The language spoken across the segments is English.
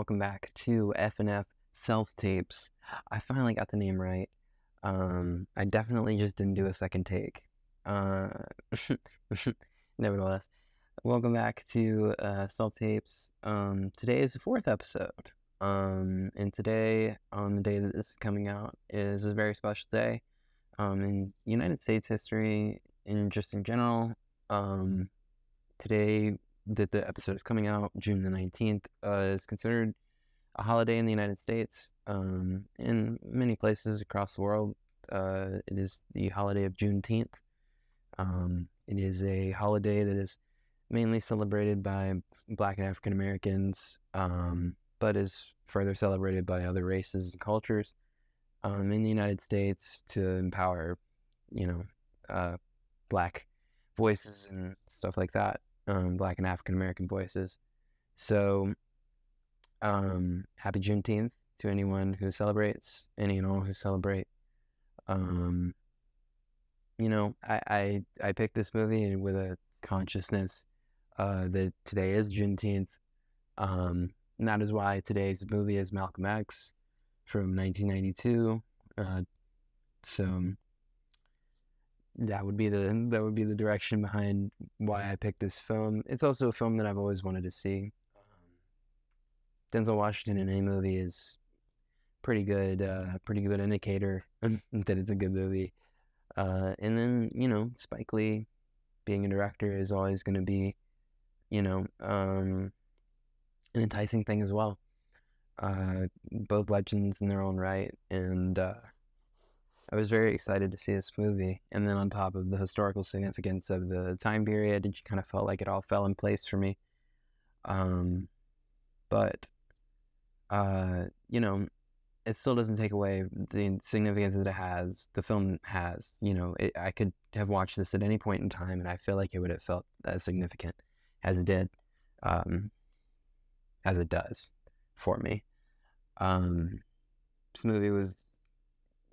welcome back to FNF Self-Tapes. I finally got the name right. I definitely just didn't do a second take. Nevertheless, welcome back to Self-Tapes. Today is the 4th episode. And today, on the day that this is coming out, is a very special day in United States history and just in general. Today that the episode is coming out, June the 19th, is considered a holiday in the United States. In many places across the world, it is the holiday of Juneteenth. It is a holiday that is mainly celebrated by Black and African Americans, but is further celebrated by other races and cultures in the United States to empower, Black voices and stuff like that. Black and African American voices. So, happy Juneteenth to anyone who celebrates, any and all who celebrate. I picked this movie with a consciousness that today is Juneteenth. And that is why today's movie is Malcolm X from 1992. So that would be the direction behind why I picked this film. It's also a film that I've always wanted to see. Denzel Washington in any movie is pretty good indicator that it's a good movie. And then, Spike Lee being a director is always going to be, an enticing thing as well. Both legends in their own right, and I was very excited to see this movie. And then on top of the historical significance of the time period, it kind of felt like it all fell in place for me. But it still doesn't take away the significance that it has, the film has. I could have watched this at any point in time, and I feel like it would have felt as significant as it did, as it does for me. This movie was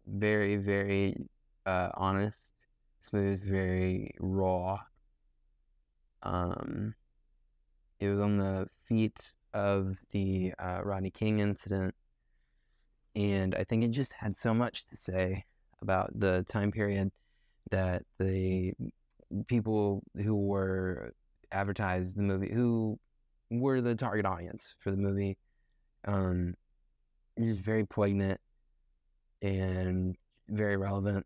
very, very honest. This movie was very raw. It was on the feet of the Rodney King incident, and I think it just had so much to say about the time period that the people who were advertised the movie, who were the target audience for the movie, it was very poignant and very relevant.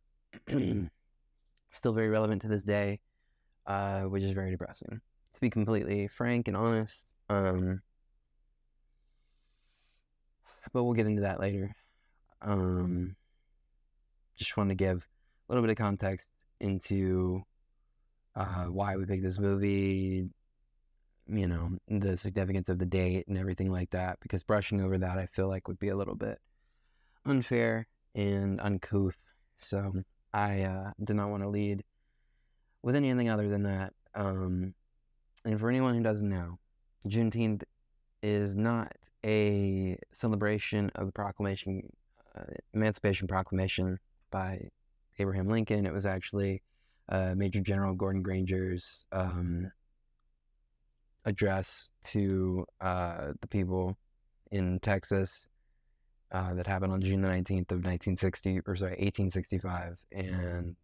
Still very relevant to this day, which is very depressing, to be completely frank and honest. But we'll get into that later. Just want to give a little bit of context into why we picked this movie, the significance of the date and everything like that, because brushing over that I feel like would be a little bit unfair and uncouth. So I did not want to lead with anything other than that. And for anyone who doesn't know, Juneteenth is not a celebration of the Emancipation Proclamation by Abraham Lincoln. It was actually Major General Gordon Granger's address to the people in Texas that happened on June the 19th of 1865. And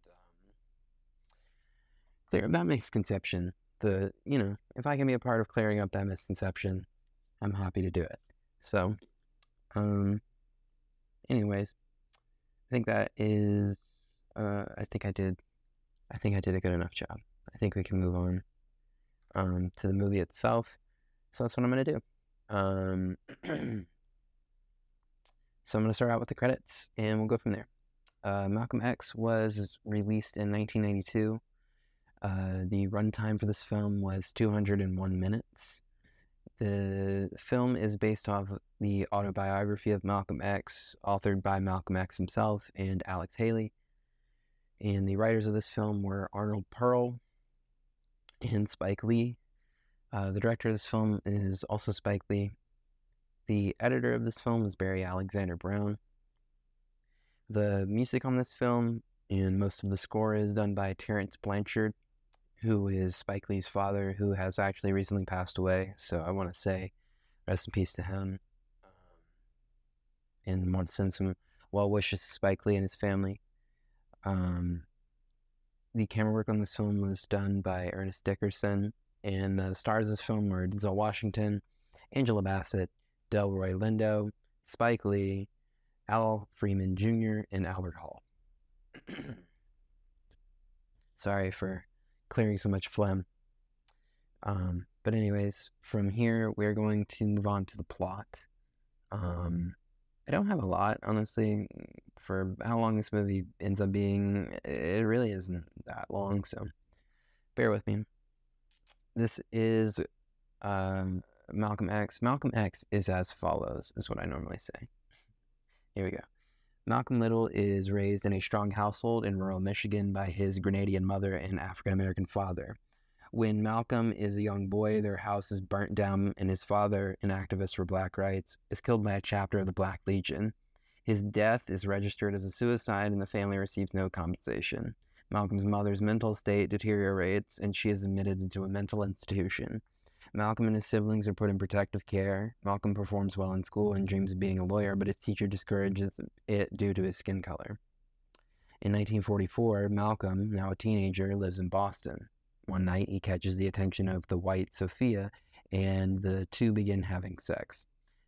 clear up that misconception. If I can be a part of clearing up that misconception, I'm happy to do it. So, anyways, I think that is, I think I did a good enough job. I think we can move on to the movie itself. So that's what I'm going to do. So I'm going to start out with the credits, and we'll go from there. Malcolm X was released in 1992. The runtime for this film was 201 minutes. The film is based off the autobiography of Malcolm X, authored by Malcolm X himself and Alex Haley. And the writers of this film were Arnold Pearl and Spike Lee. The director of this film is also Spike Lee. The editor of this film is Barry Alexander Brown. The music on this film and most of the score is done by Terrence Blanchard, who is Spike Lee's father, who has actually recently passed away. So I want to say rest in peace to him. and wants to send some well wishes to Spike Lee and his family. The camera work on this film was done by Ernest Dickerson, and the stars of this film were Denzel Washington, Angela Bassett, Delroy Lindo, Spike Lee, Al Freeman Jr., and Albert Hall. Sorry for clearing so much phlegm. But anyways, from here, we're going to move on to the plot. I don't have a lot, honestly, for how long this movie ends up being. It really isn't that long, so bear with me. This is Malcolm X. Malcolm X is as follows, is what I normally say. Here we go. Malcolm Little is raised in a strong household in rural Michigan by his Grenadian mother and African-American father. When Malcolm is a young boy, their house is burnt down, and his father, an activist for black rights, is killed by a chapter of the Black Legion. His death is registered as a suicide, and the family receives no compensation. Malcolm's mother's mental state deteriorates, and she is admitted into a mental institution. Malcolm and his siblings are put in protective care. Malcolm performs well in school and dreams of being a lawyer, but his teacher discourages it due to his skin color. In 1944, Malcolm, now a teenager, lives in Boston. One night, he catches the attention of the white Sophia, and the two begin having sex.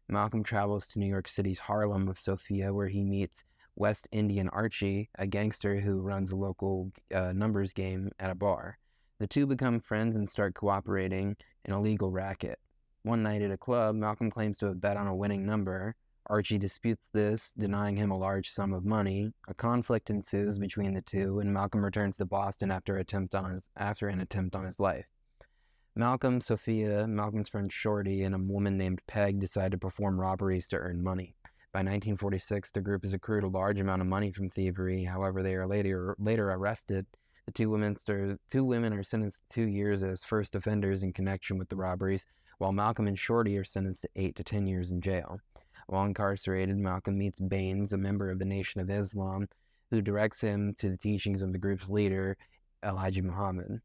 Malcolm travels to New York City's Harlem with Sophia, where he meets West Indian Archie, a gangster who runs a local numbers game at a bar. The two become friends and start cooperating in a legal racket. One night at a club, Malcolm claims to have bet on a winning number. Archie disputes this, denying him a large sum of money. A conflict ensues between the two, and Malcolm returns to Boston after an attempt on his life. Malcolm, Sophia, Malcolm's friend Shorty, and a woman named Peg decide to perform robberies to earn money. By 1946, the group has accrued a large amount of money from thievery. However, they are later arrested. The two women are sentenced to 2 years as first offenders in connection with the robberies, while Malcolm and Shorty are sentenced to 8 to 10 years in jail. While incarcerated, Malcolm meets Baines, a member of the Nation of Islam, who directs him to the teachings of the group's leader, Elijah Muhammad.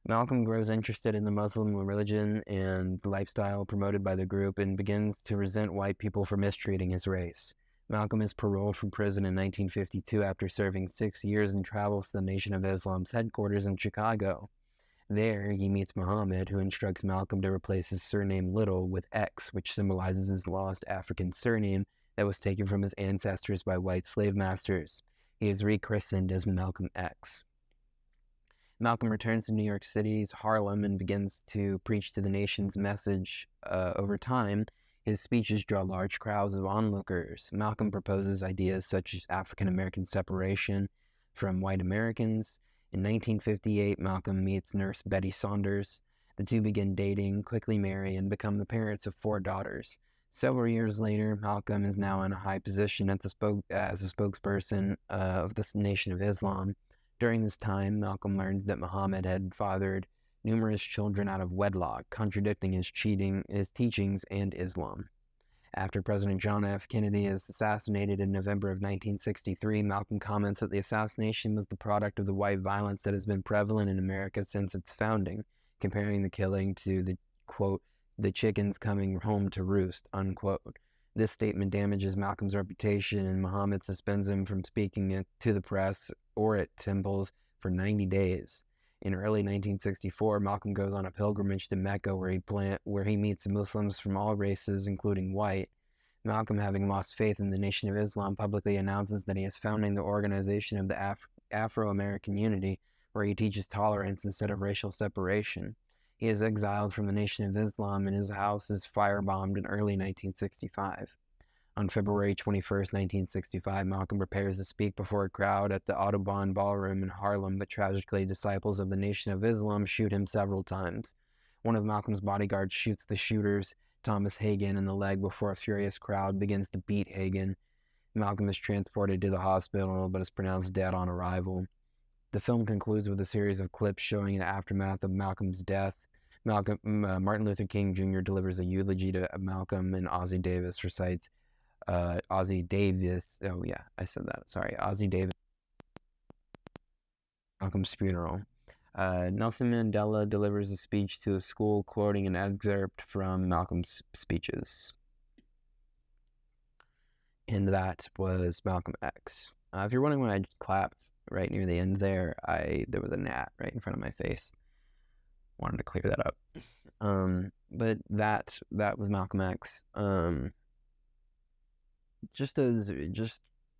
Malcolm grows interested in the Muslim religion and lifestyle promoted by the group and begins to resent white people for mistreating his race. Malcolm is paroled from prison in 1952 after serving 6 years and travels to the Nation of Islam's headquarters in Chicago. There, he meets Muhammad, who instructs Malcolm to replace his surname Little with X, which symbolizes his lost African surname that was taken from his ancestors by white slave masters. He is rechristened as Malcolm X. Malcolm returns to New York City's Harlem and begins to preach to the nation's message. Over time, his speeches draw large crowds of onlookers. Malcolm proposes ideas such as African-American separation from white Americans. In 1958, Malcolm meets nurse Betty Saunders. The two begin dating, quickly marry, and become the parents of 4 daughters. Several years later, Malcolm is now in a high position as a spokesperson of the Nation of Islam. During this time, Malcolm learns that Muhammad had fathered numerous children out of wedlock, contradicting his teachings and Islam. After President John F. Kennedy is assassinated in November of 1963, Malcolm comments that the assassination was the product of the white violence that has been prevalent in America since its founding, comparing the killing to the, quote, the chickens coming home to roost, unquote. This statement damages Malcolm's reputation, and Muhammad suspends him from speaking to the press or at temples for 90 days. In early 1964, Malcolm goes on a pilgrimage to Mecca where he meets Muslims from all races, including white. Malcolm, having lost faith in the Nation of Islam, publicly announces that he is founding the Organization of the Afro-American Unity, where he teaches tolerance instead of racial separation. He is exiled from the Nation of Islam, and his house is firebombed in early 1965. On February 21, 1965, Malcolm prepares to speak before a crowd at the Audubon Ballroom in Harlem, but tragically, disciples of the Nation of Islam shoot him several times. One of Malcolm's bodyguards shoots the shooters, Thomas Hagen, in the leg before a furious crowd begins to beat Hagen. Malcolm is transported to the hospital, but is pronounced dead on arrival. The film concludes with a series of clips showing the aftermath of Malcolm's death. Martin Luther King Jr. delivers a eulogy to Malcolm, and Ozzie Davis recites Ozzie Davis, Malcolm's funeral. Nelson Mandela delivers a speech to a school quoting an excerpt from Malcolm's speeches. and that was Malcolm X. If you're wondering why I just clapped right near the end there was a gnat right in front of my face. Wanted to clear that up. But that was Malcolm X. Just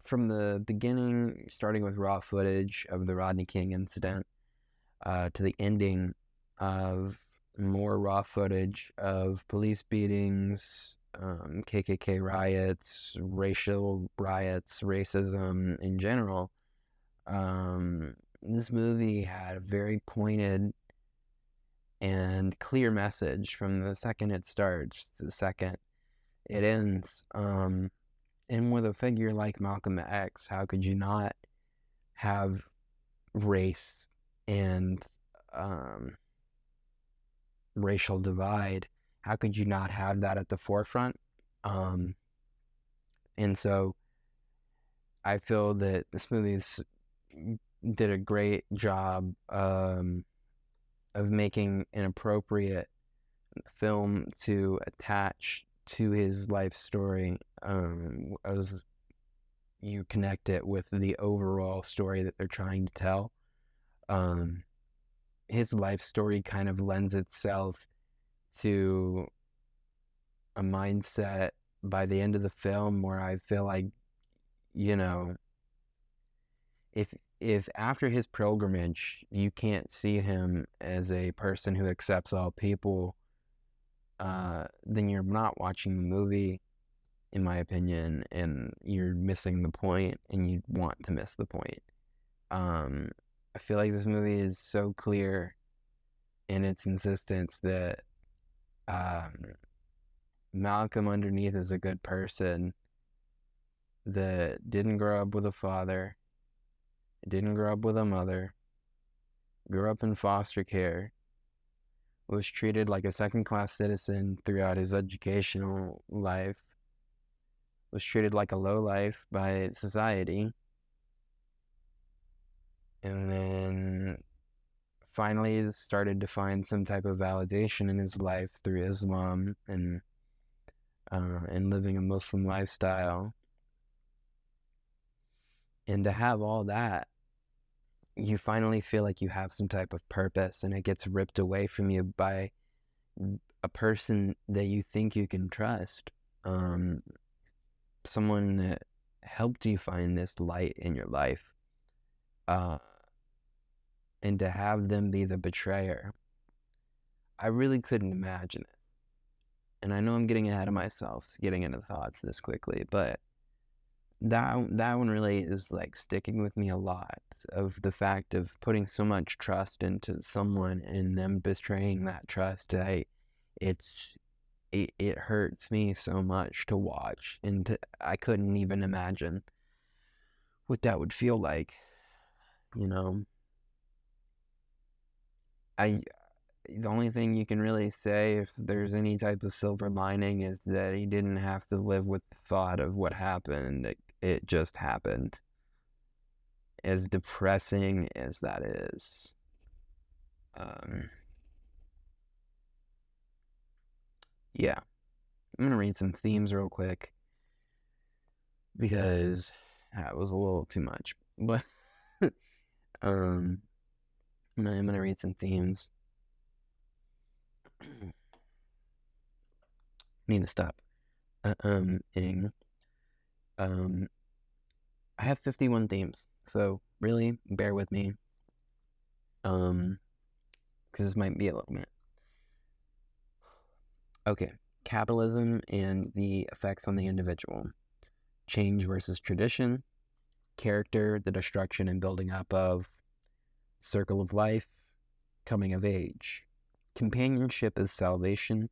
from the beginning, starting with raw footage of the Rodney King incident, to the ending of more raw footage of police beatings, KKK riots, racial riots, racism in general. This movie had a very pointed and clear message from the second it starts to the second it ends. And with a figure like Malcolm X, how could you not have race and racial divide? How could you not have that at the forefront? And so I feel that this movie did a great job of making an appropriate film to attach to his life story, as you connect it with the overall story that they're trying to tell. His life story kind of lends itself to a mindset by the end of the film where I feel like, you know, if after his pilgrimage you can't see him as a person who accepts all people, then you're not watching the movie, in my opinion, and you're missing the point, and you want to miss the point. I feel like this movie is so clear in its insistence that Malcolm underneath is a good person that didn't grow up with a father, didn't grow up with a mother, grew up in foster care, was treated like a second-class citizen throughout his educational life, was treated like a lowlife by society, and then finally started to find some type of validation in his life through Islam and living a Muslim lifestyle. And to have all that, you finally feel like you have some type of purpose, and it gets ripped away from you by a person that you think you can trust. Someone that helped you find this light in your life. And to have them be the betrayer, I really couldn't imagine it. And I know I'm getting ahead of myself, getting into thoughts this quickly, but that one really is like sticking with me a lot, of the fact of putting so much trust into someone and them betraying that trust. It hurts me so much to watch, and I couldn't even imagine what that would feel like, you know. The only thing you can really say, if there's any type of silver lining, is that he didn't have to live with the thought of what happened. It just happened. As depressing as that is. Yeah. I'm going to read some themes real quick, because that was a little too much. But I'm going to read some themes. I need to stop. I have 51 themes, so really bear with me, because this might be a little minute. Okay, capitalism and the effects on the individual, change versus tradition, character, the destruction and building up of, circle of life, coming of age, companionship is salvation,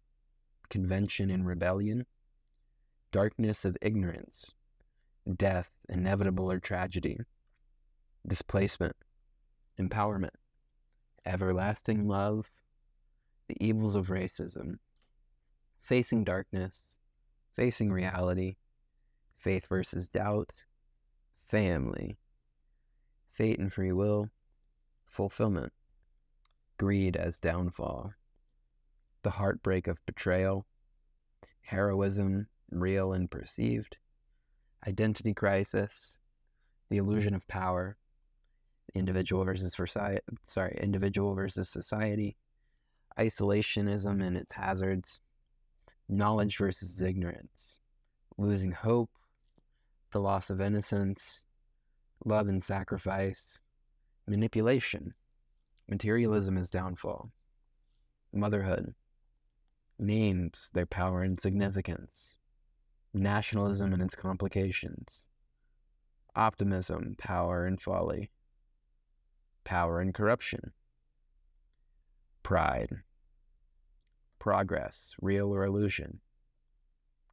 convention and rebellion, darkness of ignorance, death, inevitable or tragedy, displacement, empowerment, everlasting love, the evils of racism, facing darkness, facing reality, faith versus doubt, family, fate and free will, fulfillment, greed as downfall, the heartbreak of betrayal, heroism, real and perceived, identity crisis, the illusion of power, individual versus society, isolationism and its hazards, knowledge versus ignorance, losing hope, the loss of innocence, love and sacrifice, manipulation, materialism as downfall, motherhood, names, their power and significance, nationalism and its complications, optimism, power and folly, power and corruption, pride, progress, real or illusion,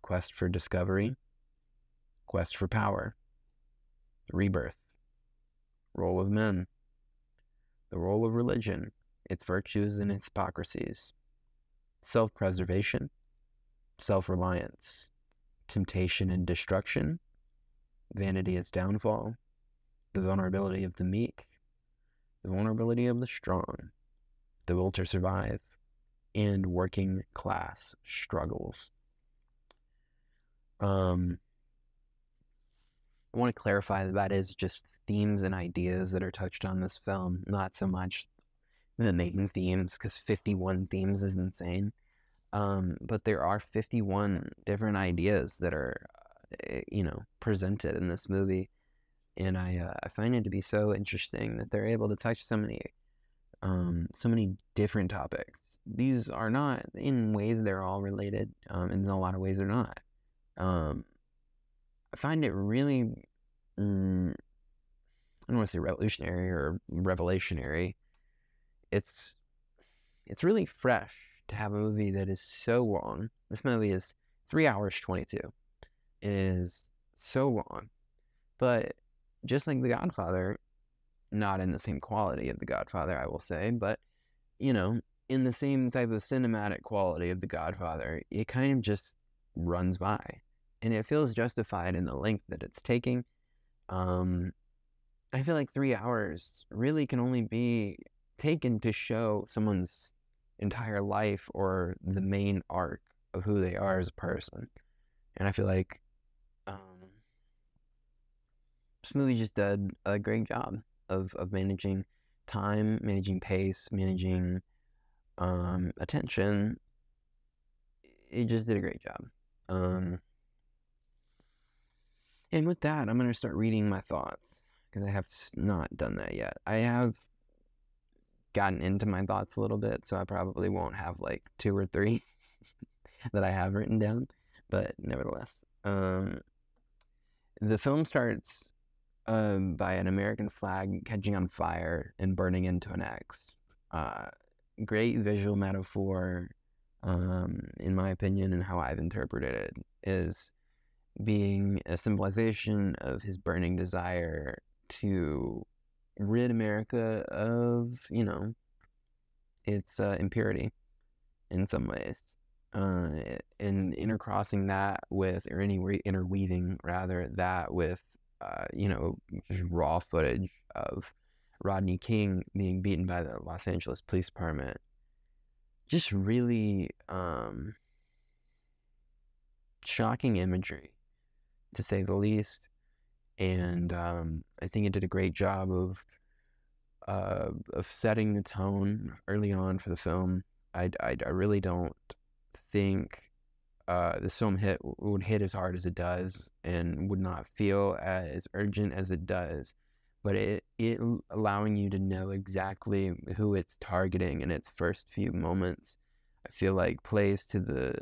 quest for discovery, quest for power, rebirth, role of men, the role of religion, its virtues and its hypocrisies, self-preservation, self-reliance, temptation and destruction, vanity as downfall, the vulnerability of the meek, the vulnerability of the strong, the will to survive, and working class struggles. I want to clarify that is just themes and ideas that are touched on this film, not so much the main themes, because 51 themes is insane. But there are 51 different ideas that are, presented in this movie, and I find it to be so interesting that they're able to touch so many different topics. These are not, in ways they're all related, and in a lot of ways they're not. I find it really, I don't want to say revolutionary or revelationary. It's really fresh to have a movie that is so long. This movie is 3 hours 22. It is so long, but just like The Godfather, not in the same quality of The Godfather, I will say, but in the same type of cinematic quality of The Godfather, it kind of just runs by, and it feels justified in the length that it's taking. I feel like 3 hours really can only be taken to show someone's entire life or the main arc of who they are as a person. And I feel like this movie just did a great job of managing time, managing pace, managing attention. It just did a great job. And with that, I'm going to start reading my thoughts, because I have not done that yet. I have gotten into my thoughts a little bit, so I probably won't have like 2 or 3 that I have written down, but nevertheless. The film starts by an American flag catching on fire and burning into an X. Great visual metaphor, in my opinion, and how I've interpreted it, is being a symbolization of his burning desire to rid America of, its impurity in some ways. And intercrossing that with, or interweaving rather, that with, just raw footage of Rodney King being beaten by the Los Angeles Police Department. Just really shocking imagery, to say the least. And I think it did a great job of setting the tone early on for the film. I really don't think this film would hit as hard as it does, and would not feel as urgent as it does. But it allowing you to know exactly who it's targeting in its first few moments, I feel like plays to the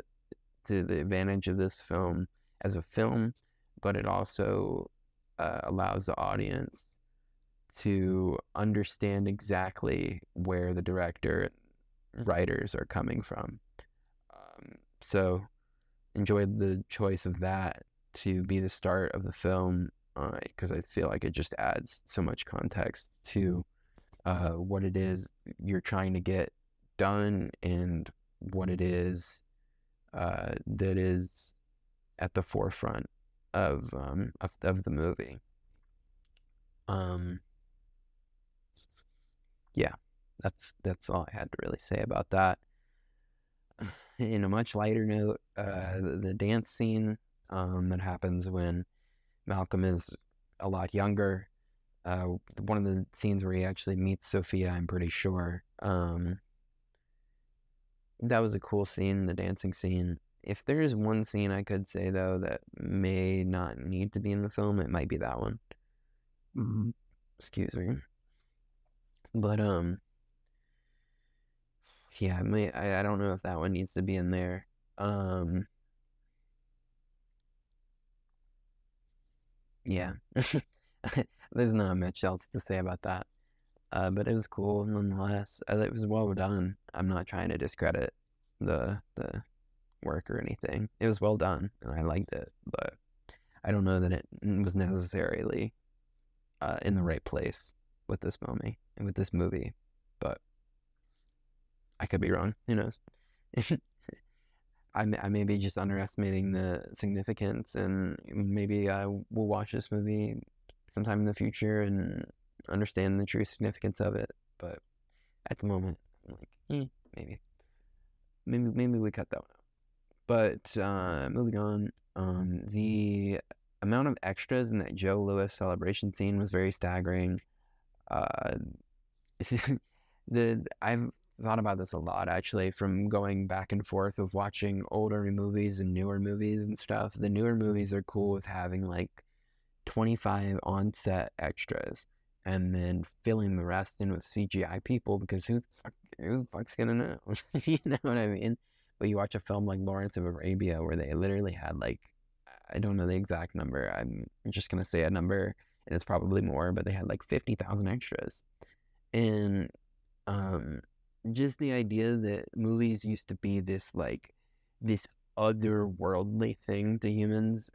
advantage of this film as a film, but it also allows the audience to understand exactly where the director and writers are coming from. So enjoyed the choice of that to be the start of the film, because I feel like it just adds so much context to what it is you're trying to get done, and what it is that is at the forefront of the movie. Yeah, that's all I had to really say about that. In a much lighter note, the dance scene that happens when Malcolm is a lot younger. One of the scenes where he actually meets Sophia, I'm pretty sure. That was a cool scene, the dancing scene. If there's one scene I could say, though, that may not need to be in the film, it might be that one. Excuse me. But, yeah, I don't know if that one needs to be in there. Yeah. There's not much else to say about that. But it was cool nonetheless. It was well done. I'm not trying to discredit the work or anything. It was well done, and I liked it, but I don't know that it was necessarily in the right place with this movie. But I could be wrong. Who knows? I may be just underestimating the significance, and maybe I will watch this movie sometime in the future and understand the true significance of it. But at the moment, I'm like, maybe we cut that one out. But moving on, the amount of extras in that Joe Louis celebration scene was very staggering. I've thought about this a lot, actually, from going back and forth of watching older movies and newer movies and stuff. The newer movies are cool with having like 25 on-set extras and then filling the rest in with CGI people, because who the fuck's gonna know? You know what I mean? But you watch a film like Lawrence of Arabia where they literally had like, I don't know the exact number. I'm just gonna say a number, and it's probably more, but they had like 50,000 extras. And just the idea that movies used to be this otherworldly thing to humans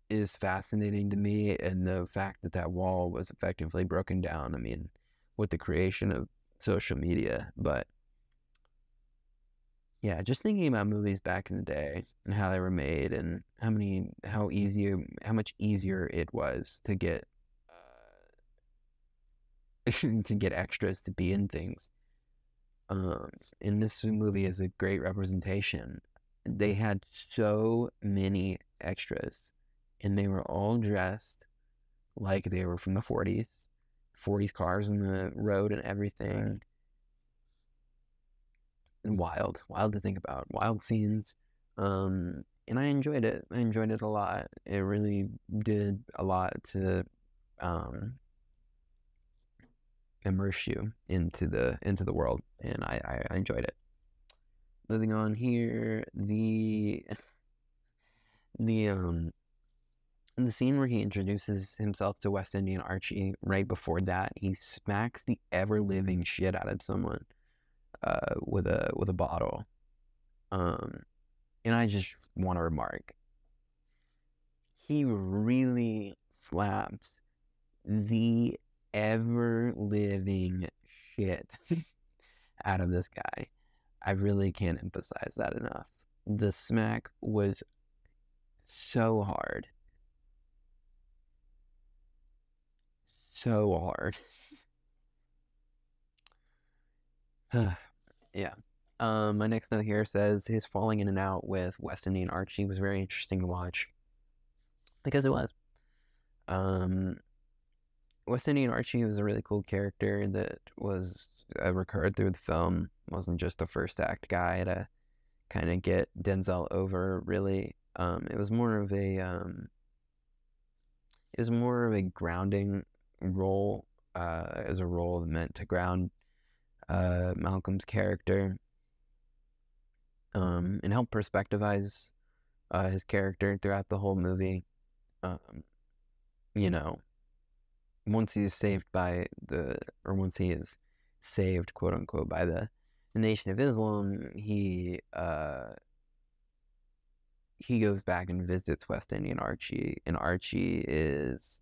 is fascinating to me, and the fact that that wall was effectively broken down, I mean, with the creation of social media. But yeah, just thinking about movies back in the day and how they were made, and how much easier it was to get to get extras to be in things. And this movie is a great representation. They had so many extras, and they were all dressed like they were from the 40s. 40s cars in the road and everything. And wild to think about. Wild scenes. And I enjoyed it. I enjoyed it a lot. It really did a lot to immerse you into the world, and I enjoyed it. Moving on here, the scene where he introduces himself to West Indian Archie, right before that, he smacks the ever living shit out of someone with a bottle. And I just want to remark, he really slapped the ever living shit out of this guy. I really can't emphasize that enough. The smack was so hard. So hard. Yeah. My next note here says his falling in and out with West Indian Archie was very interesting to watch. Because it was. West Indian Archie was a really cool character that was recurred through the film. Wasn't just a first act guy to kind of get Denzel over, really. It was more of a grounding role, as a role meant to ground Malcolm's character, and help perspectivize his character throughout the whole movie. You know, once he is saved, quote unquote, by the Nation of Islam, he goes back and visits West Indian Archie, and Archie is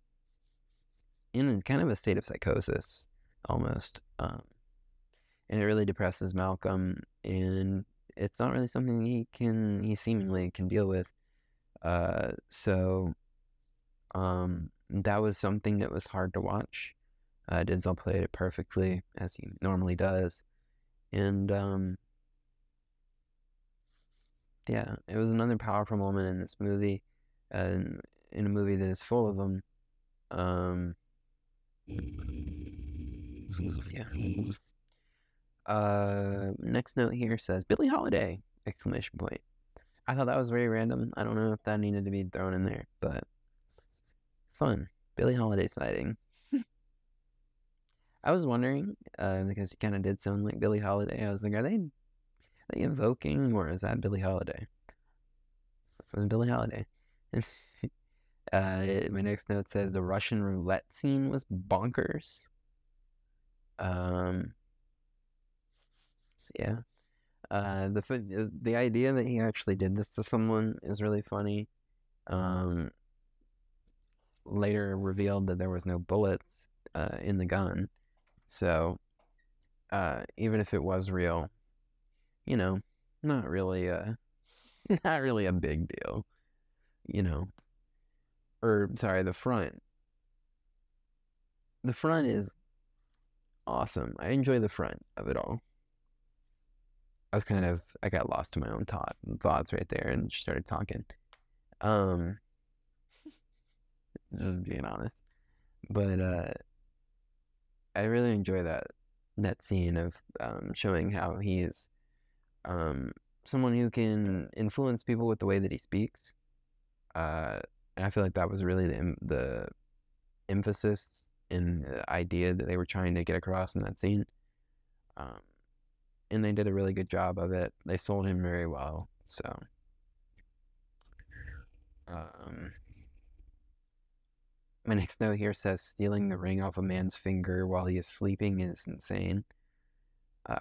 in kind of a state of psychosis, almost. And it really depresses Malcolm, and it's not really something he seemingly can deal with. So that was something that was hard to watch. Denzel played it perfectly, as he normally does. And yeah, it was another powerful moment in this movie, in a movie that is full of them. Yeah. Next note here says Billie Holiday! Exclamation point. I thought that was very random. I don't know if that needed to be thrown in there, but fun. Billie Holiday sighting. I was wondering, because she kind of did sound like Billie Holiday. I was like, are they invoking, or is that Billie Holiday? It was Billie Holiday. My next note says the Russian roulette scene was bonkers. Yeah. The idea that he actually did this to someone is really funny. Later revealed that there was no bullets in the gun, so even if it was real, you know, not really not really a big deal, you know. Or sorry, the front is awesome. I enjoy the front of it all. I got lost in my own thoughts right there and just started talking. Just being honest. But I really enjoy that scene of showing how he is someone who can influence people with the way that he speaks. And I feel like that was really the emphasis in the idea that they were trying to get across in that scene. And they did a really good job of it. They sold him very well. So, my next note here says stealing the ring off a man's finger while he is sleeping is insane.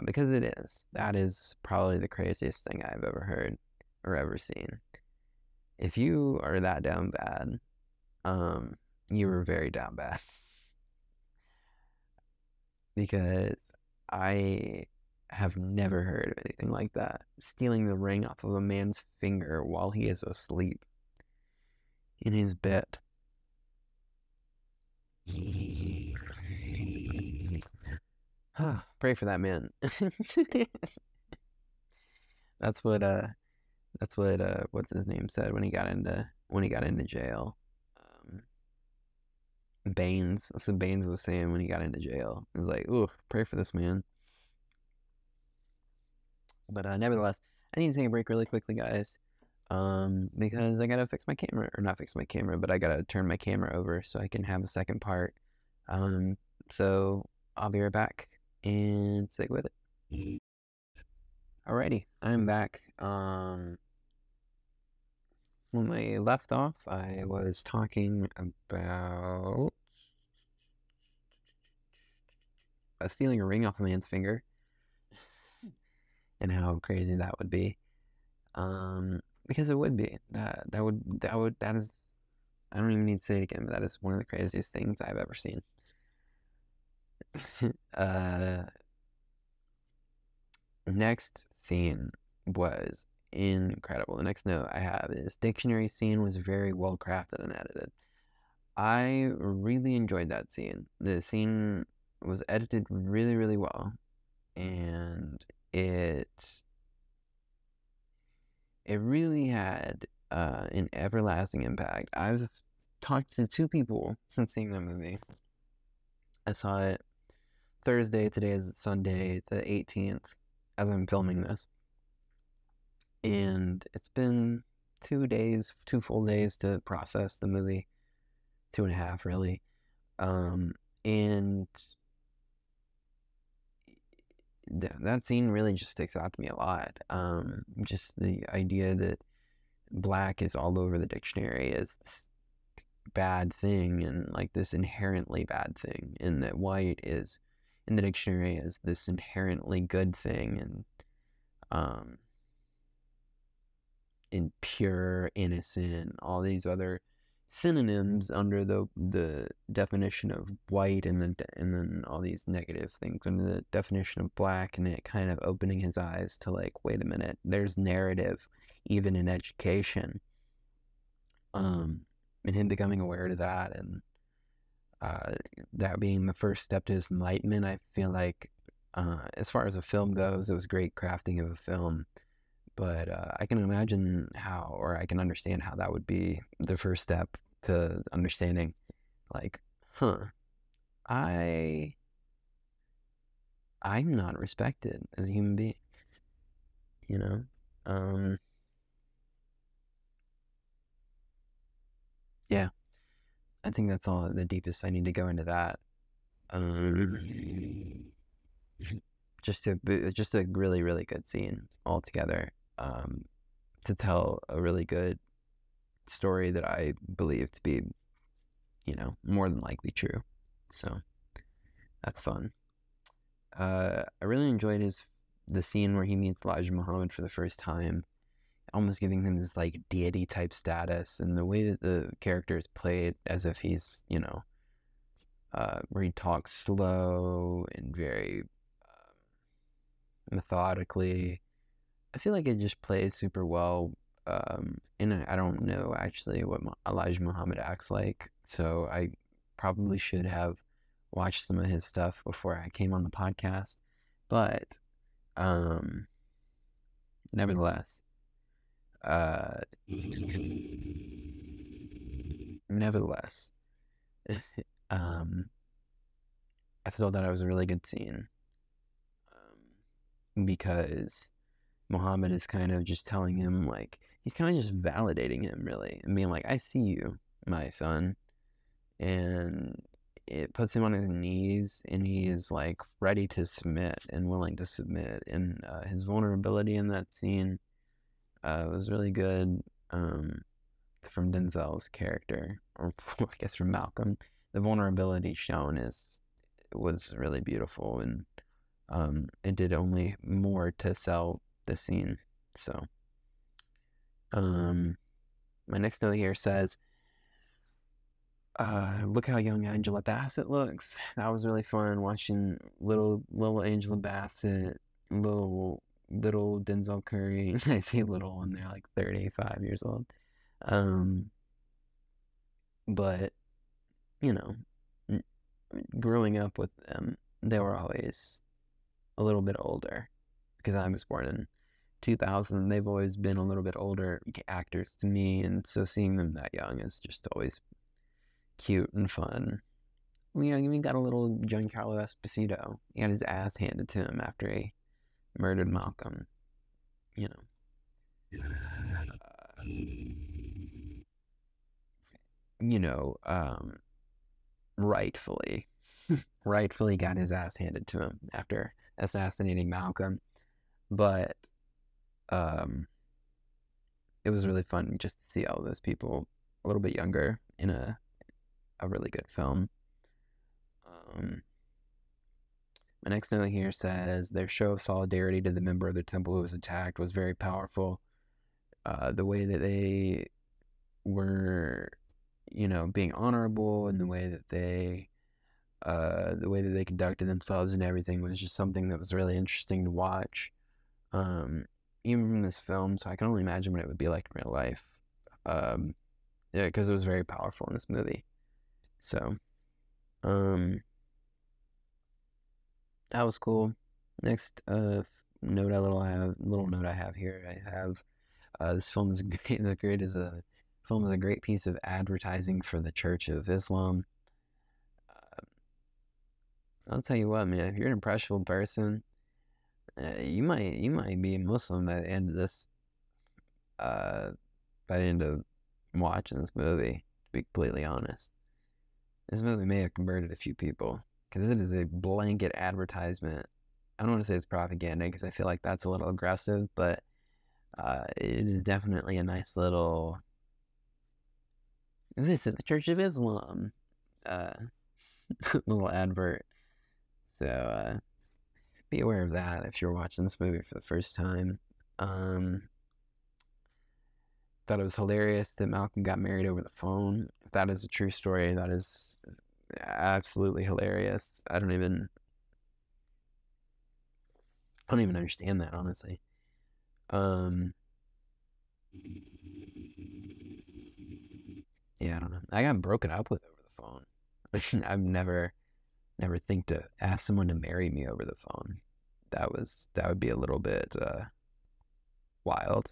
Because it is. That is probably the craziest thing I've ever heard or ever seen. If you are that down bad, you were very down bad. Because I have never heard of anything like that. Stealing the ring off of a man's finger while he is asleep in his bed. Pray for that man. That's what what's his name said when he got into jail. Baines. That's what Baines was saying when he got into jail. It was like, ooh, pray for this man. But nevertheless, I need to take a break really quickly, guys. Because I gotta fix my camera, or not fix my camera, but I gotta turn my camera over so I can have a second part. So I'll be right back and stick with it. Alrighty, I'm back. When I left off, I was talking about stealing a ring off a man's finger and how crazy that would be. Because it would be. That is, I don't even need to say it again, but that is one of the craziest things I've ever seen. Next scene was incredible. The next note I have is dictionary scene was very well crafted and edited. I really enjoyed that scene. The scene was edited really, really well, and it really had an everlasting impact. I've talked to 2 people since seeing the movie. I saw it Thursday. Today is Sunday, the 18th, as I'm filming this. And it's been 2 full days to process the movie. 2.5, really. And that scene really just sticks out to me a lot. Just the idea that black is all over the dictionary as this bad thing, and like this inherently bad thing, and that white is in the dictionary as this inherently good thing, and pure, innocent, all these other synonyms under the definition of white, and then all these negative things under the definition of black, and it kind of opening his eyes to like, wait a minute, there's narrative even in education. And him becoming aware to that, and that being the first step to his enlightenment. I feel like as far as a film goes, it was great crafting of a film, But I can imagine how, or I can understand how that would be the first step to understanding, like, I'm not respected as a human being, you know? Yeah, I think that's all the deepest I need to go into that. Just a really, really good scene altogether, to tell a really good story that I believe to be, more than likely true. So that's fun. I really enjoyed the scene where he meets Elijah Muhammad for the first time, almost giving him this like deity type status, and the way that the character is played as if he's, where he talks slow and very methodically. I feel like it just plays super well. And I don't know actually what Elijah Muhammad acts like, so I probably should have watched some of his stuff before I came on the podcast. But nevertheless, uh, nevertheless, I thought that it was a really good scene, because Muhammad is kind of just telling him, like, he's kind of just validating him, really, and being like, I see you, my son. And it puts him on his knees, and he is, like, ready to submit and willing to submit. And his vulnerability in that scene was really good, from Denzel's character, or I guess from Malcolm. The vulnerability shown was really beautiful, and it did only more to sell the scene. So, my next note here says, look how young Angela Bassett looks. That was really fun watching little Angela Bassett, little Denzel Curry. I say little when they're like 35 years old. But growing up with them, they were always a little bit older, because I was born in 2000. They've always been a little bit older actors to me, and so seeing them that young is just always cute and fun. We got a little Giancarlo Esposito. He got his ass handed to him after he murdered Malcolm. Rightfully, rightfully got his ass handed to him after assassinating Malcolm. But it was really fun just to see all those people a little bit younger in a really good film. My next note here says, their show of solidarity to the member of the temple who was attacked was very powerful. The way that they were, being honorable, and the way that they conducted themselves and everything was just something that was really interesting to watch. Even from this film, so I can only imagine what it would be like in real life. Yeah, because it was very powerful in this movie. So, that was cool. Next, note I have here. I have this film is great. Film is a great piece of advertising for the Church of Islam. I'll tell you what, man. If you're an impressionable person, you might be a Muslim by the end of this. By the end of watching this movie, to be completely honest, this movie may have converted a few people, because it is a blanket advertisement. I don't want to say it's propaganda, because I feel like that's a little aggressive, but it is definitely a nice little, this is the Church of Islam, little advert. So be aware of that if you're watching this movie for the first time. Thought it was hilarious that Malcolm got married over the phone. If that is a true story, that is absolutely hilarious. I don't even understand that, honestly. Yeah, I don't know. I got broken up with over the phone. I've never think to ask someone to marry me over the phone. That would be a little bit wild.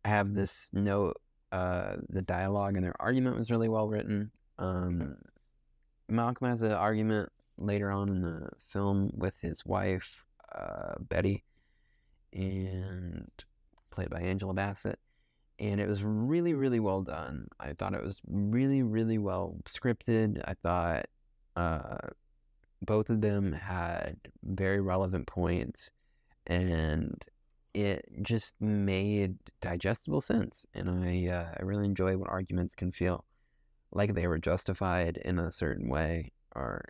I have this note, the dialogue and their argument was really well written. Malcolm has an argument later on in the film with his wife, Betty, and played by Angela Bassett. And it was really, really well done. I thought it was really, really well scripted. I thought both of them had very relevant points, and it just made digestible sense. And I really enjoy when arguments can feel like they were justified in a certain way, or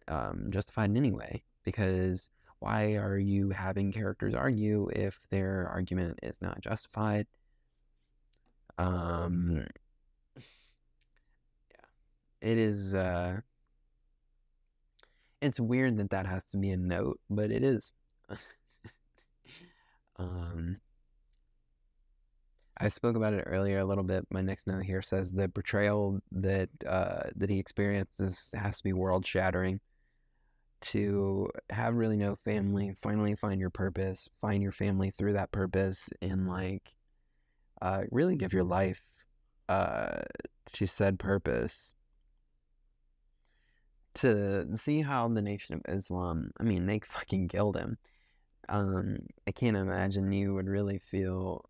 justified in any way, because why are you having characters argue if their argument is not justified? Yeah, it is, it's weird that that has to be a note, but it is. I spoke about it earlier a little bit. My next note here says the betrayal that he experiences has to be world shattering. To have really no family, finally find your purpose, find your family through that purpose, and like really give your life to said purpose. To see how the Nation of Islam, I mean, they fucking killed him. I can't imagine you would really feel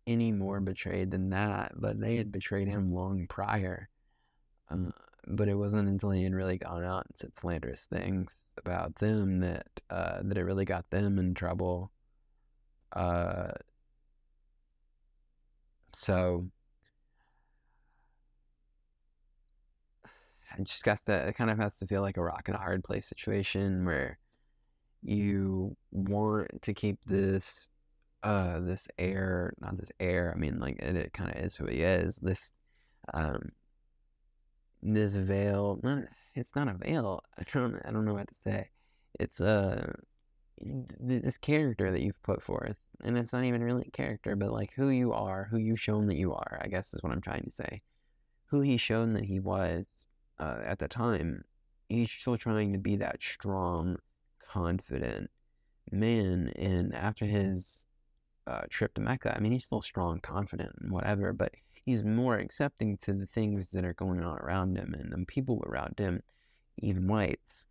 any more betrayed than that, but they had betrayed him long prior. But it wasn't until he had really gone out and said slanderous things about them that that it really got them in trouble. So I just got that. It kind of has to feel like a rock and a hard place situation where you want to keep this this air, not this air, I mean, like it kind of is who he is, this this veil, not, it's not a veil, I don't know what to say, it's this character that you've put forth, and it's not even really a character, but like who you are, who you've shown that you are, I guess is what I'm trying to say, who he's shown that he was at the time. He's still trying to be that strong, confident man, and after his trip to Mecca, I mean, he's still strong, confident, and whatever, but he's more accepting to the things that are going on around him and the people around him, even whites,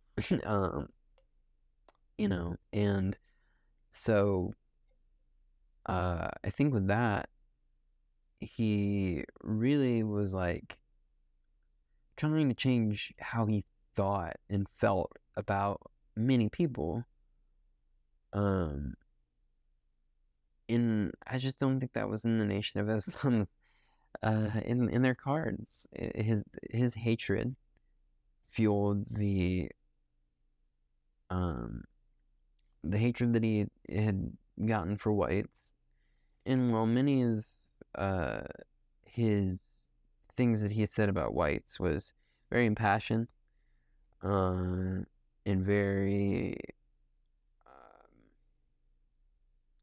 you know, and so I think with that, he really was like trying to change how he thought and felt about many people. And I just don't think that was in the Nation of Islam's in their cards. His hatred fueled the hatred that he had gotten for whites, and while many of his things that he said about whites was very impassioned and very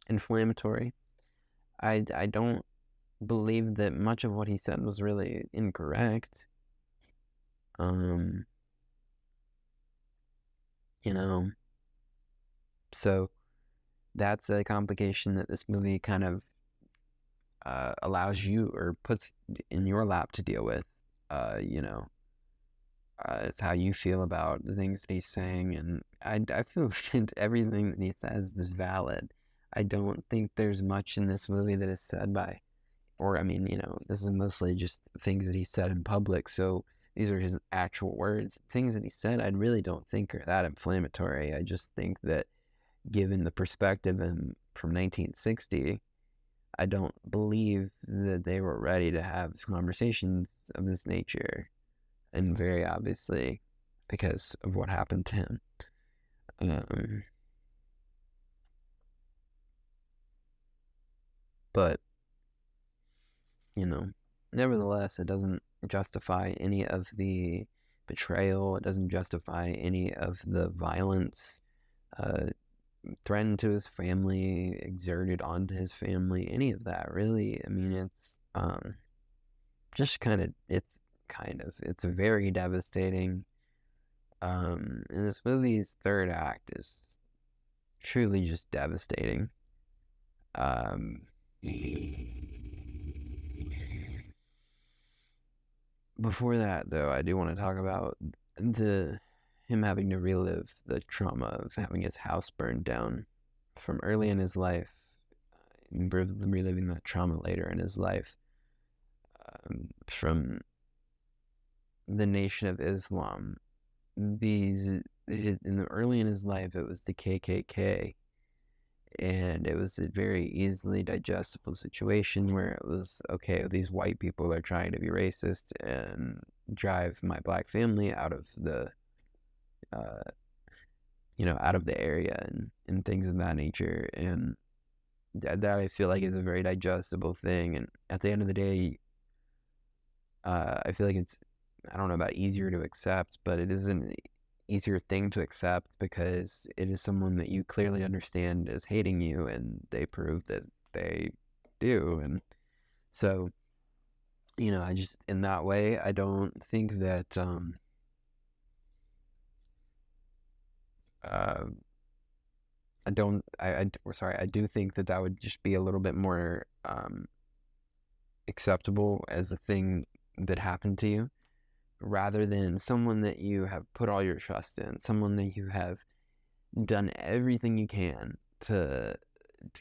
inflammatory, I don't believe that much of what he said was really incorrect. You know, so that's a complication that this movie kind of allows you or puts in your lap to deal with. You know, it's how you feel about the things that he's saying, and I feel that everything that he says is valid. I don't think there's much in this movie that is said by, or I mean, you know, this is mostly just things that he said in public, so these are his actual words. Things that he said, I really don't think are that inflammatory. I just think that given the perspective from 1960, I don't believe that they were ready to have conversations of this nature, and very obviously because of what happened to him. But, you know, nevertheless, it doesn't justify any of the betrayal. It doesn't justify any of the violence threatened to his family, exerted onto his family, any of that, really. I mean, it's just kind of, it's kind of. It's very devastating. And this movie's third act is truly just devastating. Before that, though, I do want to talk about him having to relive the trauma of having his house burned down from early in his life, reliving that trauma later in his life, from the Nation of Islam. Early in his life, it was the KKK, and it was a very easily digestible situation where it was, okay, these white people are trying to be racist and drive my black family out of the out of the area and things of that nature. And that I feel like is a very digestible thing. And at the end of the day, I feel like it's, I don't know about easier to accept, but it is an easier thing to accept because it is someone that you clearly understand is hating you, and they prove that they do. And so, I just, in that way, I don't think that, I do think that that would just be a little bit more acceptable as a thing that happened to you, rather than someone that you have put all your trust in, someone that you have done everything you can to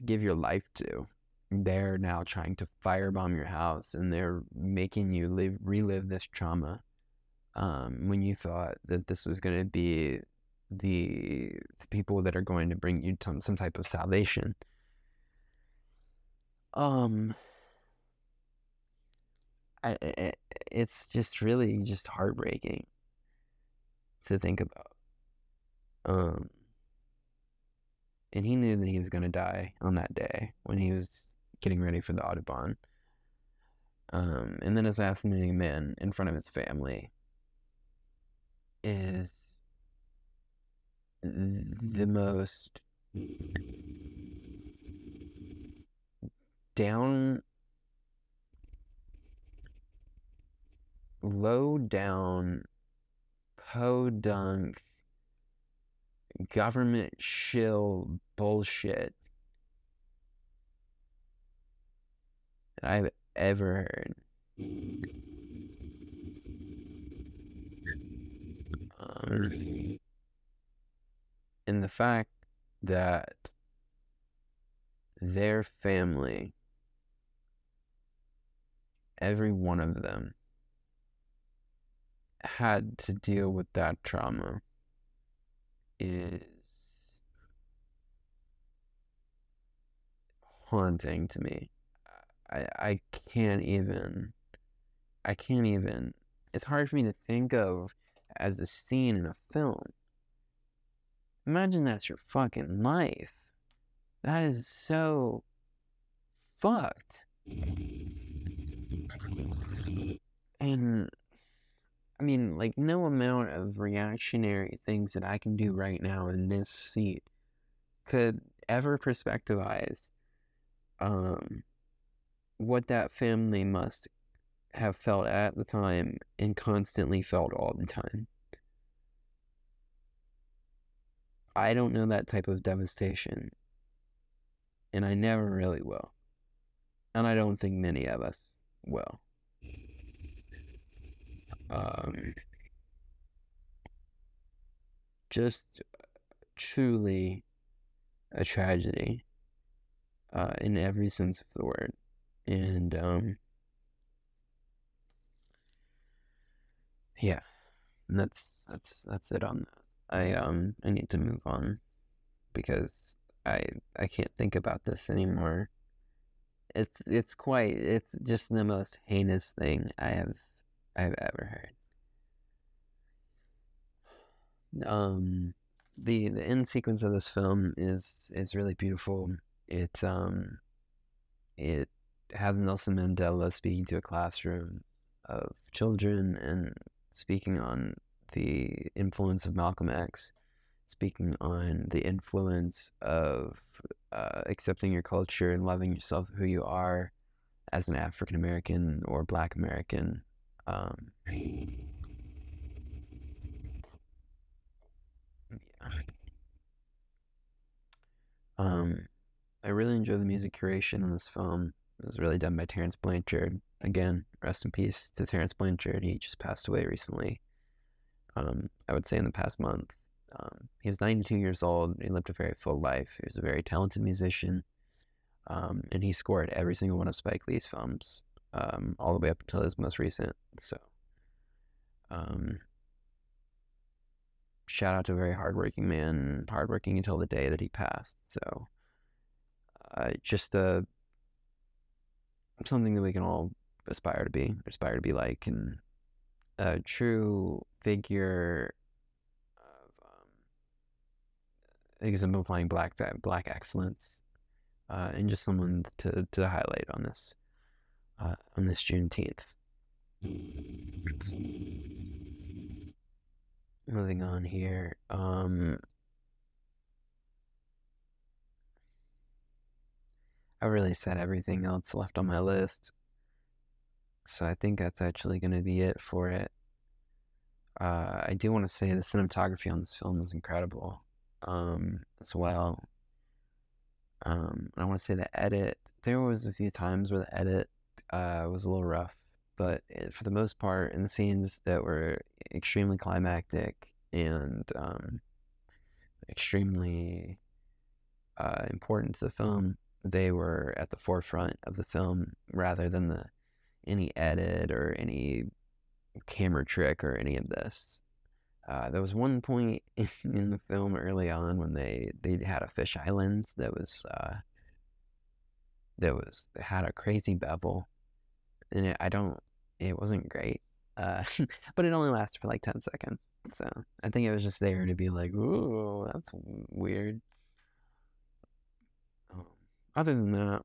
give your life to. They're now trying to firebomb your house, and they're making you relive this trauma, when you thought that this was going to be the people that are going to bring you some type of salvation. It's just really just heartbreaking to think about. And he knew that he was going to die on that day when he was getting ready for the Audubon. And then assassinating a man in front of his family is the most low down, podunk, government shill bullshit that I've ever heard. And the fact that their family, every one of them, had to deal with that trauma is haunting to me. I can't even, it's hard for me to think of as a scene in a film. Imagine that's your fucking life. That is so fucked. And I mean, like, no amount of reactionary things that I can do right now in this seat could ever perspectivize what that family must have felt at the time and constantly felt all the time. I don't know that type of devastation, and I never really will. And I don't think many of us will. Just truly a tragedy, in every sense of the word. And yeah, and that's it on that. I need to move on because I can't think about this anymore. It's just the most heinous thing I've ever heard. The end sequence of this film is really beautiful. It has Nelson Mandela speaking to a classroom of children and speaking on the influence of Malcolm X, speaking on the influence of accepting your culture and loving yourself, who you are as an African American or Black American, Yeah. I really enjoy the music curation in this film. It was really done by Terrence Blanchard. Again, rest in peace to Terrence Blanchard. He just passed away recently. I would say in the past month. He was 92 years old. He lived a very full life. He was a very talented musician. And he scored every single one of Spike Lee's films, all the way up until his most recent. So, shout out to a very hardworking man, hardworking until the day that he passed. So, just something that we can all aspire to be like, and a true figure of exemplifying black excellence, and just someone to highlight on this Juneteenth. Moving on here. I really said everything else left on my list, so I think that's actually going to be it for it. I do want to say the cinematography on this film is incredible, as well. And I want to say the edit. There was a few times where the edit was a little rough, but for the most part, in the scenes that were extremely climactic and extremely important to the film, they were at the forefront of the film rather than any edit or any camera trick or any of this. There was one point in the film early on when they had a fisheye lens that had a crazy bevel, and it wasn't great, but it only lasted for like 10 seconds. So I think it was just there to be like, ooh, that's weird. Other than that,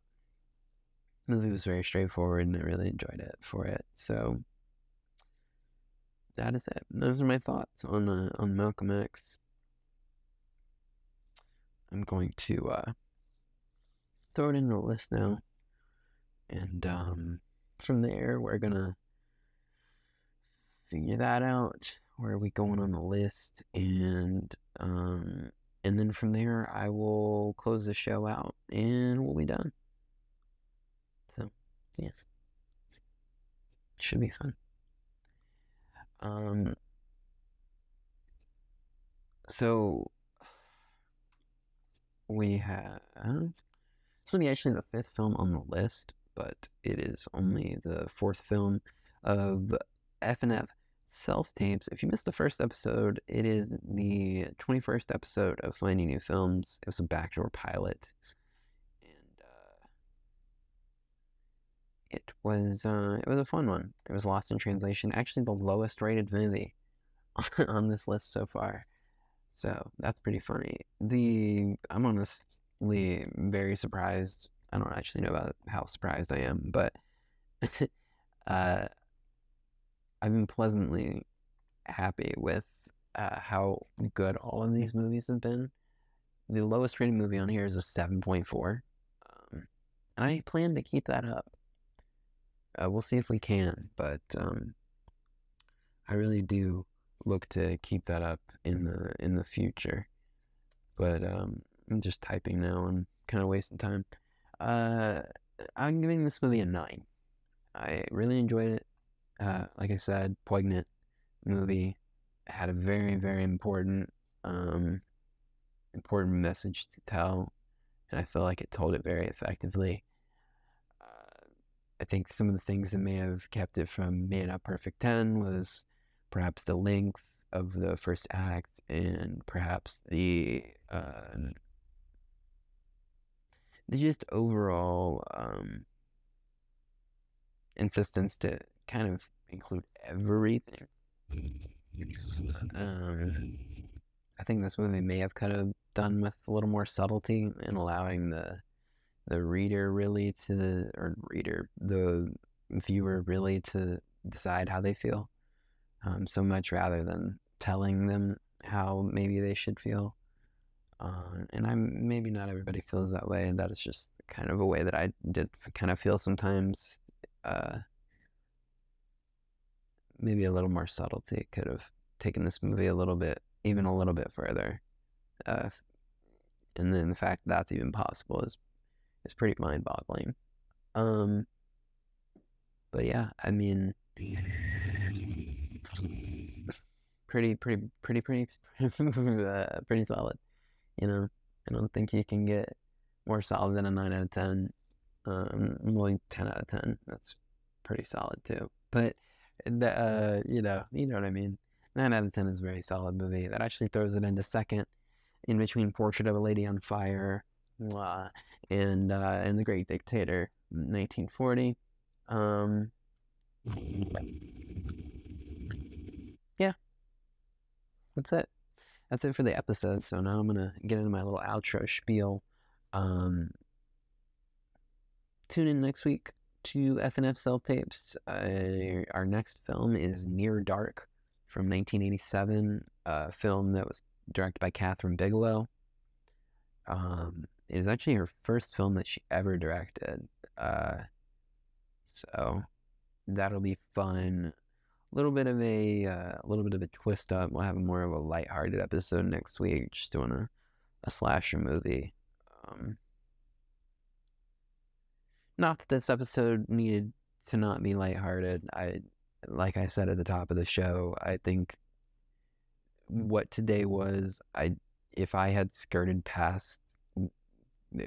the movie was very straightforward, and I really enjoyed it for it. So that is it. Those are my thoughts on Malcolm X. I'm going to throw it into a list now, and from there we're gonna figure that out. Where are we going on the list? And then from there I will close the show out, and we'll be done. So yeah, it should be fun. So we have. This will be actually the 5th film on the list, but it is only the 4th film of FNF self-tapes. If you missed the first episode, it is the 21st episode of Finding New Films. It was a backdoor pilot, and it was a fun one. It was lost in translation. Actually, the lowest rated movie on this list so far. So that's pretty funny. I'm honestly very surprised. I don't actually know about how surprised I am, but I've been pleasantly happy with how good all of these movies have been. The lowest rated movie on here is a 7.4, and I plan to keep that up. We'll see if we can, but I really do look to keep that up in the future. But I'm just typing now and kind of wasting time. I'm giving this movie a 9. I really enjoyed it. Like I said, poignant movie. It had a very, very important message to tell, and I feel like it told it very effectively. I think some of the things that may have kept it from being a perfect 10 was perhaps the length of the first act, and perhaps the just overall insistence to kind of include everything. I think this movie may have kind of done with a little more subtlety in allowing the reader really to, or reader, the viewer really to decide how they feel, so much rather than telling them how maybe they should feel. And maybe not everybody feels that way, and that is just kind of a way that I did kind of feel sometimes. maybe a little more subtlety could have taken this movie even a little bit further. And then the fact that's even possible is pretty mind-boggling. But yeah, I mean, pretty solid. You know, I don't think you can get more solid than a 9 out of 10. Well, 10 out of 10. That's pretty solid too. But you know what I mean. 9 out of 10 is a very solid movie. That actually throws it into second, in between Portrait of a Lady on Fire, and The Great Dictator, 1940. Yeah, that's it. That's it for the episode. So now I'm gonna get into my little outro spiel. Tune in next week to FNF Self Tapes. Our next film is Near Dark from 1987, a film that was directed by Catherine Bigelow. It is actually her first film that she ever directed. So that'll be fun. A little bit of a twist up. We'll have more of a lighthearted episode next week, just doing a slasher movie. Not that this episode needed to not be lighthearted. Like I said at the top of the show, I think what today was, if I had skirted past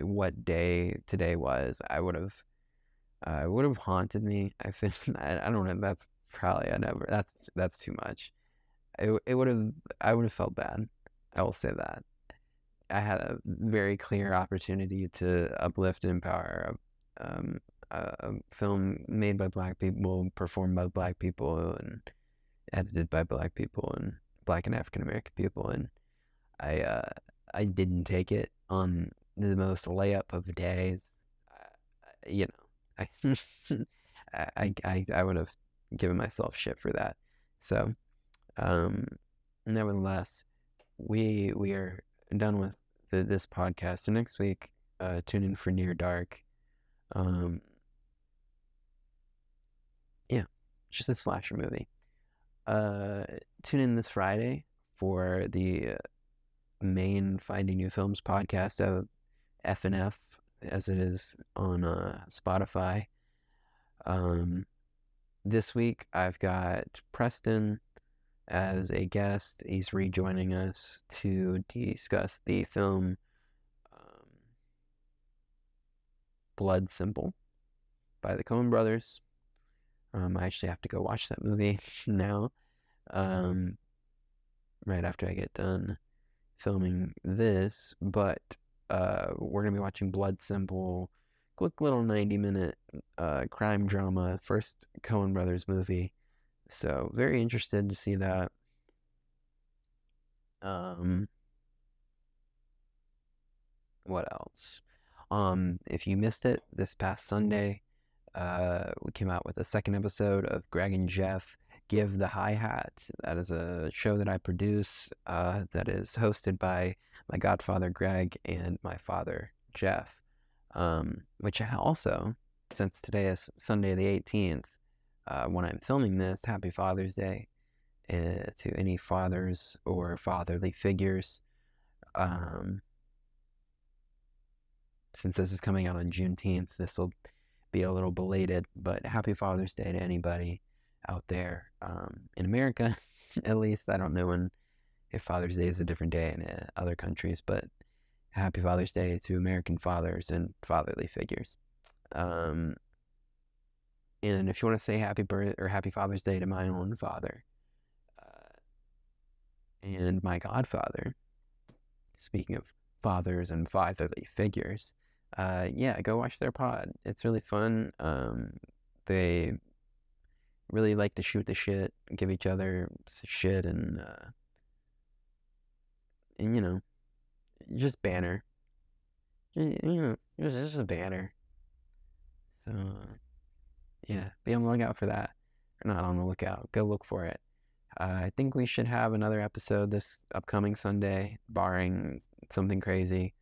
what day today was, it would have haunted me. I don't know. That's probably that's too much. I would have felt bad. I will say that. I had a very clear opportunity to uplift and empower a film made by Black people, performed by Black people, and edited by Black people and Black and African American people, and I didn't take it on the most layup of days. You know, I would have given myself shit for that. So, nevertheless, we are done with this podcast. So next week, tune in for Near Dark. Yeah, just a slasher movie. Tune in this Friday for the main Finding New Films podcast of FNF, as it is on Spotify. This week I've got Preston as a guest. He's rejoining us to discuss the film Blood Simple by the Coen Brothers. I actually have to go watch that movie now, right after I get done filming this, but we're going to be watching Blood Simple, quick little 90-minute crime drama, first Coen Brothers movie, so very interested to see that. What else? If you missed it, this past Sunday, we came out with a second episode of Greg and Jeff Give the Hi-Hat. That is a show that I produce that is hosted by my godfather Greg and my father Jeff, which I also, since today is Sunday the 18th, when I'm filming this, happy Father's Day to any fathers or fatherly figures. Since this is coming out on Juneteenth, this will be a little belated, but happy Father's Day to anybody out there in America, at least. I don't know if Father's Day is a different day in other countries, but happy Father's Day to American fathers and fatherly figures. And if you want to say happy Father's Day to my own father and my godfather, speaking of fathers and fatherly figures, yeah, go watch their pod. It's really fun. They really like to shoot the shit, give each other shit, and you know, just banner. You know, just a banner. So yeah, be on the lookout for that. Or not on the lookout. Go look for it. I think we should have another episode this upcoming Sunday, barring something crazy.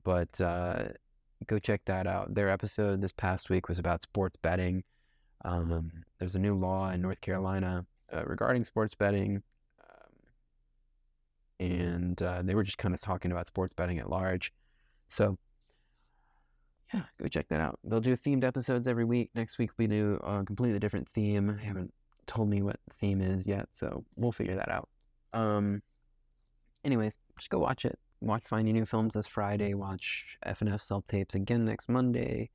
But go check that out. Their episode this past week was about sports betting. There's a new law in North Carolina regarding sports betting, and they were just kind of talking about sports betting at large. So yeah, go check that out. They'll do themed episodes every week. Next week we do a completely different theme. They haven't told me what the theme is yet, so we'll figure that out. Anyways, just go watch it. Watch Finding New Films this Friday. Watch FNF self-tapes again next Monday.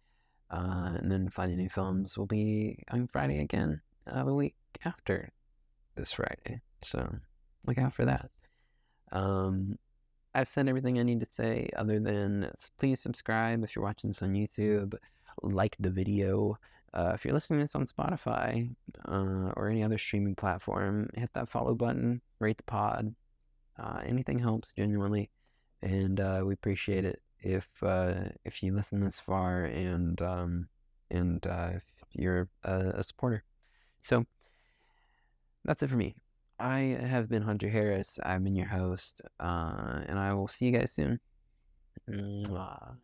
And then Finding New Films will be on Friday again the week after this Friday. So look out for that. I've said everything I need to say other than please subscribe if you're watching this on YouTube. Like the video. If you're listening to this on Spotify or any other streaming platform, hit that follow button, rate the pod. Anything helps genuinely, and we appreciate it if you listen this far and if you're a supporter. So that's it for me. I have been Hunter Harris. I've been your host, and I will see you guys soon. Mwah.